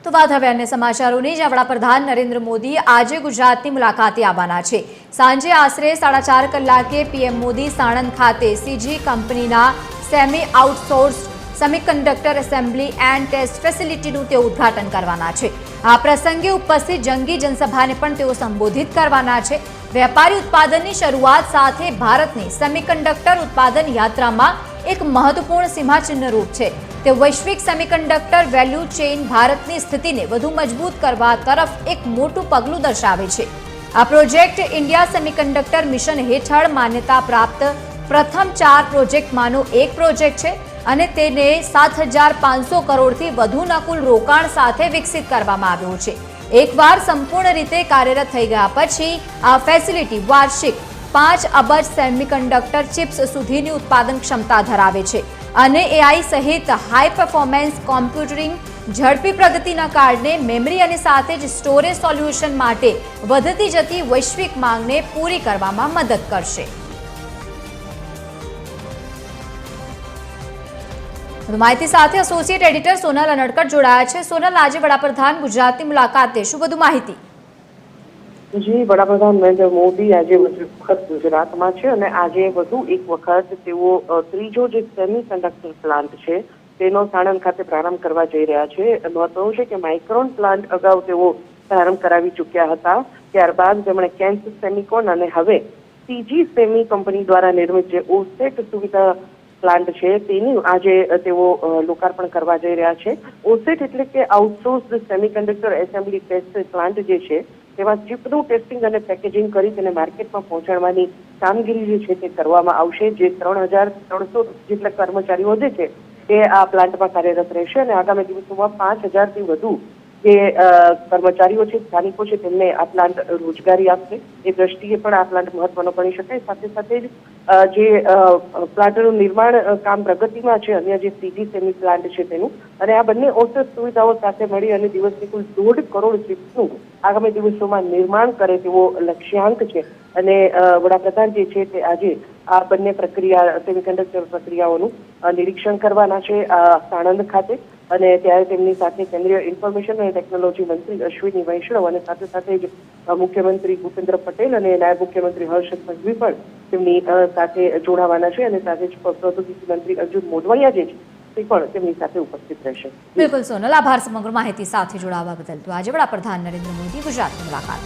તો વાત હવે અન્ય સમાચારોની જ્યાં વડાપ્રધાન નરેન્દ્ર મોદી આજે ગુજરાતની મુલાકાતે આવવાના છે। સાંજે આશરે 4.5 કલાકે પીએમ મોદી સાણંદ ખાતે સીજી કંપનીના semi outsource semiconductor assembly and test ફેસિલિટીનું તેઓ ઉદ્ઘાટન કરવાના છે। આ પ્રસંગે ઉપસ્થિત જંગી જનસભાને પણ તેઓ સંબોધિત કરવાના છે। વેપારી ઉત્પાદનની શરૂઆત સાથે ભારતની સેમિકન્ડક્ટર ઉત્પાદન યાત્રામાં એક મહત્વપૂર્ણ સીમાચિહ્ન રૂપ છે। તે વૈશ્વિક સેમિકન્ડક્ટર વેલ્યુ ચેઇન ભારતની સ્થિતિને વધુ મજબૂત કરવા તરફ એક મોટું પગલું દર્શાવે છે। આ પ્રોજેક્ટ ઇન્ડિયા સેમિકન્ડક્ટર મિશન હેઠળ માન્યતા પ્રાપ્ત પ્રથમ 4 પ્રોજેક્ટમાંનો એક પ્રોજેક્ટ છે અને તેને 7,500 કરોડથી વધુના કુલ રોકાણ સાથે વિકસિત કરવામાં આવ્યો છે। એકવાર સંપૂર્ણ રીતે કાર્યરત થઈ ગયા પછી આ ફેસિલિટી વાર્ષિક 5 અબજ સેમિકન્ડક્ટર ચિપ્સ સુધીની ઉત્પાદન ક્ષમતા ધરાવે છે અને એઆઈ સહિત હાઈ પરફોર્મન્સ કોમ્પ્યુટિંગ ઝડપી પ્રગતિના કારણે મેમરી અને સાથે જ સ્ટોરેજ સોલ્યુશન માટે વધતી જતી વૈશ્વિક માંગને પૂરી કરવામાં મદદ કરશે। માહિતી સાથે એસોસિએટ એડિટર સોનલ અનડકટ જોડાયા છે। સોનલ, આજે વડાપ્રધાન ગુજરાતની મુલાકાતે શું વધુ માહિતી? જી, વડાપ્રધાન નરેન્દ્ર મોદી આજે વખત ગુજરાતમાં છે અને આજે વધુ એક વખત તેઓ ત્રીજો જે સેમિકન્ડક્ટર પ્લાન્ટ છે તેનો સાણંદ ખાતે પ્રારંભ કરવા જઈ રહ્યા છે। મહત્વનું છે કે માઇક્રોન પ્લાન્ટ અગાઉ તેઓ પ્રારંભ કરાવી ચૂક્યા હતા, ત્યારબાદ તેમણે કેન્સ સેમિકોન અને હવે સીજી સેમી કંપની દ્વારા નિર્મિત જે ઓસેટ સુવિધા પ્લાન્ટ છે તેની આજે તેઓ લોકાર્પણ કરવા જઈ રહ્યા છે। ઓસેટ એટલે કે outsourced semiconductor assembly test plant જે છે તેમાં ચિપનું ટેસ્ટિંગ અને પેકેજિંગ કરી તેને માર્કેટમાં પહોંચાડવાની કામગીરી જે છે તે કરવામાં આવશે। જે 3,300 જેટલા કર્મચારીઓ જે છે તે આ પ્લાન્ટમાં કાર્યરત રહેશે અને આગામી દિવસોમાં 5,000થી વધુ જે કર્મચારીઓ છે, સ્થાનિકો છે, તેમને આ પ્લાન્ટ રોજગારી આપશે। એ દ્રષ્ટિએ પણ આ પ્લાન્ટ મહત્વનો ગણી શકાય। સાથે સાથે જ જે પ્લાન્ટનું નિર્માણ કામ પ્રગતિમાં છે, અન્ય જે સીજી સેમી પ્લાન્ટ છે તેનું, અને આ બંને ઓસેટ સુવિધાઓ સાથે મળી અને દિવસની કુલ 1.5 કરોડ ચિપ્સનું આગામી દિવસોમાં નિર્માણ કરે તેવો લક્ષ્યાંક છે। અને વડાપ્રધાન જે છે તે આજે આ બંને પ્રક્રિયા સેમિકન્ડક્ટર પ્રક્રિયાઓનું નિરીક્ષણ કરવાના છે સાણંદ ખાતે, અને ત્યારે તેમની સાથે કેન્દ્રીય ઇન્ફોર્મેશન અને ટેકનોલોજી મંત્રી અશ્વિની વૈષ્ણવ અને સાથે સાથે જ મુખ્યમંત્રી ભૂપેન્દ્ર પટેલ અને નાયબ મુખ્યમંત્રી હર્ષ સંઘવી પણ તેમની સાથે જોડાવાના છે અને સાથે જ પ્રૌદ્યોગિકી મંત્રી અર્જુન મોઢવાડિયા જે છે તે પણ તેમની સાથે ઉપસ્થિત રહેશે। બિલકુલ સોનલ, આભાર સમગ્ર માહિતી સાથે જોડાવા બદલ। તો આજે વડાપ્રધાન નરેન્દ્ર મોદી ગુજરાતની મુલાકાત।